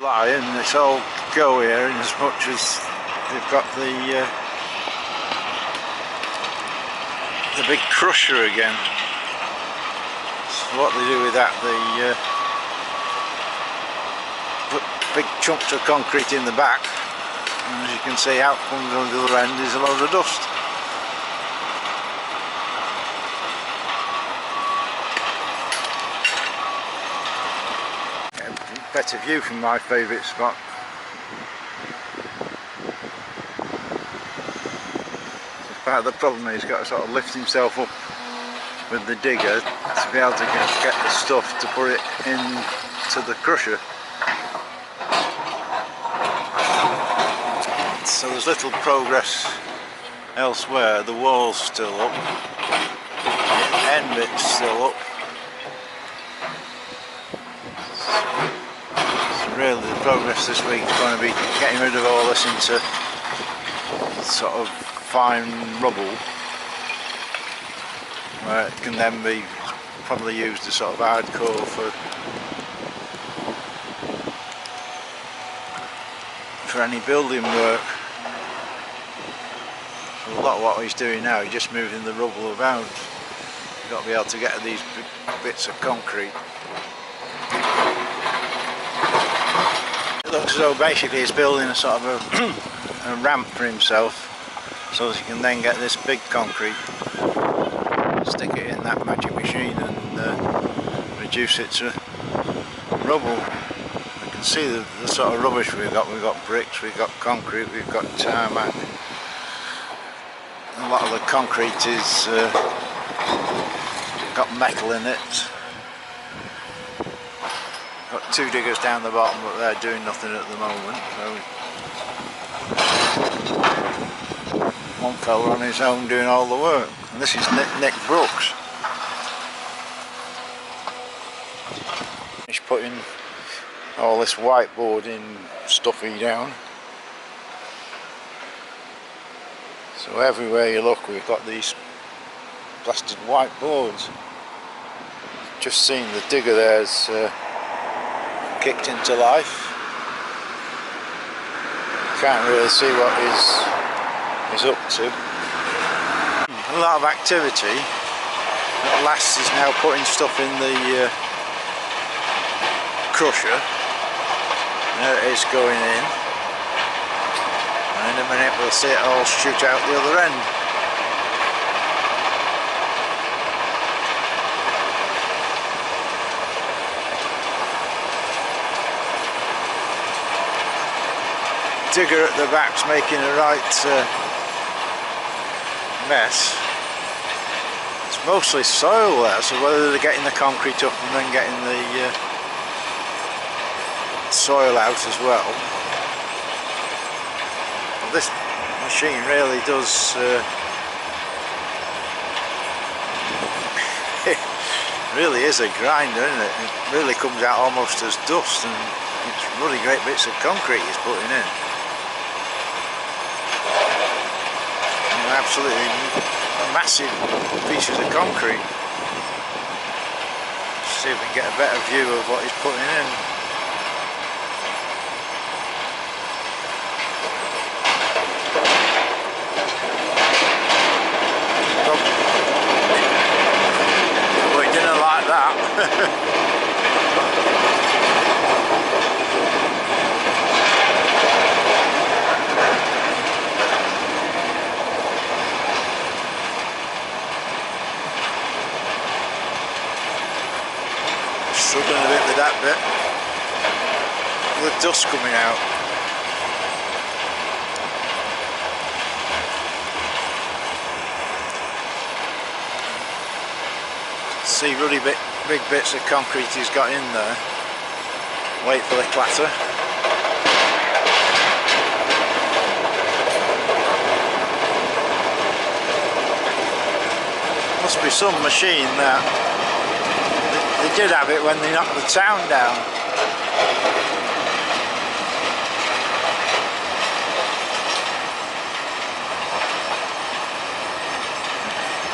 supply, and it's all go here in as much as they've got the big crusher again. So what they do with that, they put big chunks of concrete in the back, and as you can see, out comes on the other end is a load of dust. Get a better view from my favourite spot. Part of the problem is he's got to sort of lift himself up with the digger to be able to get the stuff to put it into the crusher. So there's little progress elsewhere. The wall's still up, the end bit's still up. So really the progress this week is going to be getting rid of all this into sort of fine rubble, where it can then be probably used as sort of hardcore for any building work. So a lot of what he's doing now, he's just moving the rubble about. You've got to be able to get at these big bits of concrete. It looks as though basically he's building a sort of a ramp for himself, so that you can then get this big concrete, stick it in that magic machine and reduce it to rubble. You can see the sort of rubbish we've got. We've got bricks, we've got concrete, we've got tarmac. A lot of the concrete is got metal in it. Got two diggers down the bottom, but they're doing nothing at the moment. So one fella on his own doing all the work, and this is Nick Brooks. He's putting all this whiteboarding stuffy down. So everywhere you look, we've got these blasted whiteboards. Just seen the digger there's kicked into life. Can't really see what he's up to. A lot of activity. At last is now putting stuff in the crusher. There it is going in, and in a minute we'll see it all shoot out the other end. Digger at the back's making a right mess. It's mostly soil there, so whether they're getting the concrete up and then getting the soil out as well. Well, this machine really does it really is a grinder, isn't it? It really comes out almost as dust, and it's really great bits of concrete he's putting in. Absolutely massive pieces of concrete. Let's see if we can get a better view of what he's putting in. But he didn't like that. Struggling a bit with that bit. The dust coming out. See really big bits of concrete he's got in there. Wait for the clatter. Must be some machine that. They did have it when they knocked the town down.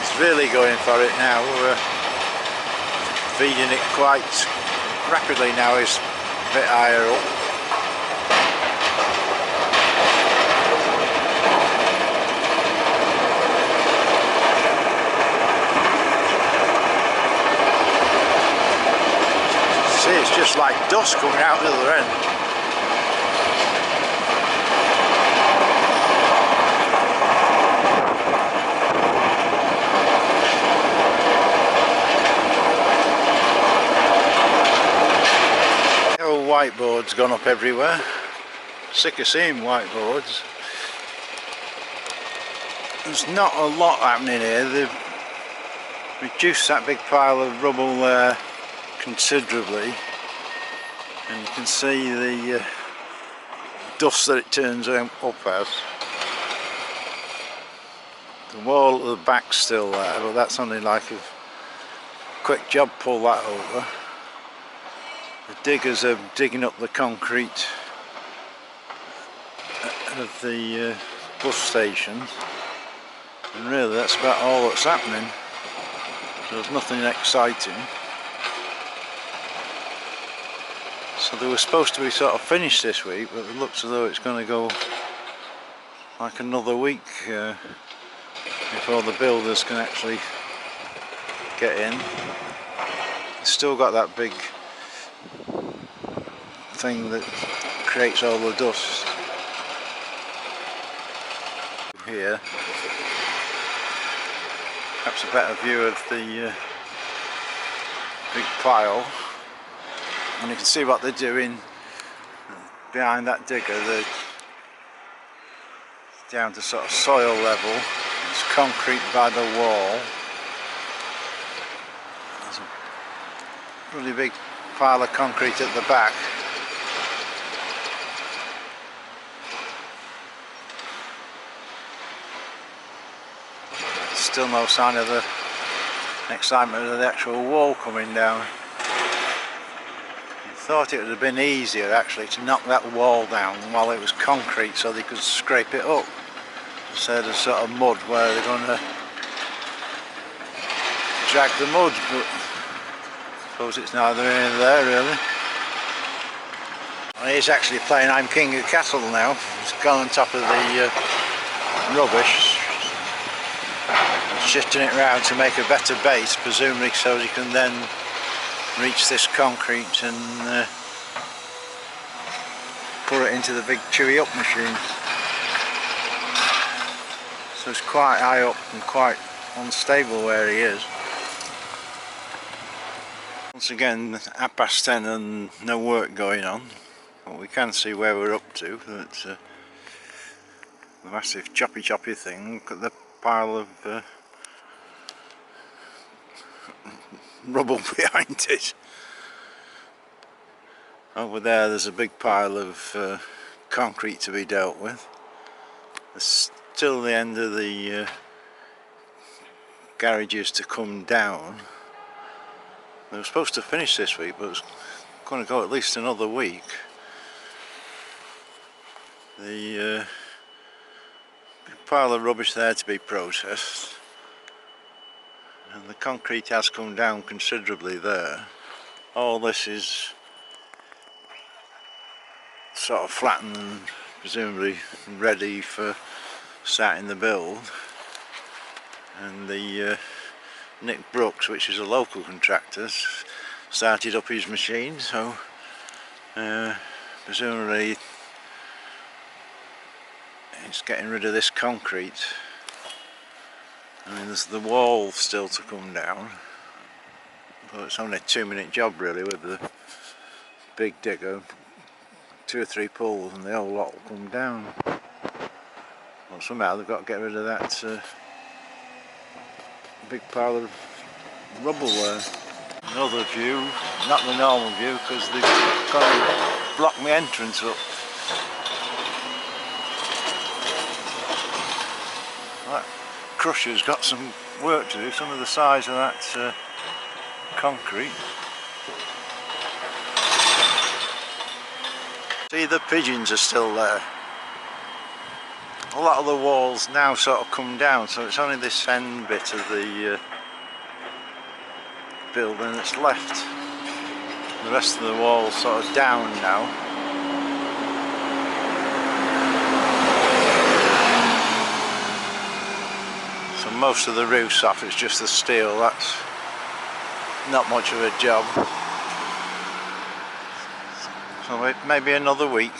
It's really going for it now. We're feeding it quite rapidly now. It's a bit higher up. it's just like dust coming out the other end. The old whiteboard's gone up everywhere. Sick of seeing whiteboards. There's not a lot happening here. They've reduced that big pile of rubble there considerably, and you can see the dust that it turns up as. The wall at the back's still there, but that's only like a quick job, pull that over. The diggers are digging up the concrete of the bus station, and really that's about all that's happening. So there's nothing exciting. So they were supposed to be sort of finished this week, but it looks as though it's going to go like another week before the builders can actually get in. It's still got that big thing that creates all the dust. Here, perhaps a better view of the big pile, and you can see what they're doing behind that digger. They're down to sort of soil level. There's concrete by the wall. There's a really big pile of concrete at the back. Still no sign of the excitement of the actual wall coming down. I thought it would have been easier actually to knock that wall down while it was concrete so they could scrape it up, instead of sort of mud where they're going to drag the mud, but I suppose it's neither here nor there really. Well, he's actually playing I'm King of Castle now. He's gone on top of the rubbish, shifting it round to make a better base, presumably so you can then reach this concrete and put it into the big chewy up machine. So it's quite high up and quite unstable where he is. Once again, 10:30 and no work going on, but we can see where we're up to. That's the massive choppy thing. Look at the pile of rubble behind it. Over there's a big pile of concrete to be dealt with. There's still the end of the garages to come down. They were supposed to finish this week, but it's going to go at least another week. The big pile of rubbish there to be processed, and the concrete has come down considerably there. All this is sort of flattened and presumably ready for starting the build. And the Nick Brooks, which is a local contractor, started up his machine, so presumably it's getting rid of this concrete. I mean, there's the wall still to come down, but it's only a 2-minute job really with the big digger. 2 or 3 pulls and the whole lot will come down. Well, somehow they've got to get rid of that big pile of rubble there. Another view, not the normal view, because they've got to block my entrance up. That crusher's got some work to do, some of the size of that concrete. See, the pigeons are still there. A lot of the walls now sort of come down, so it's only this end bit of the building that's left. The rest of the wall's sort of down now. So most of the roof's off, it's just the steel. That's not much of a job. So wait maybe another week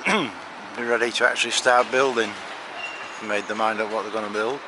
and be ready to actually start building. Made their mind up what they're going to build.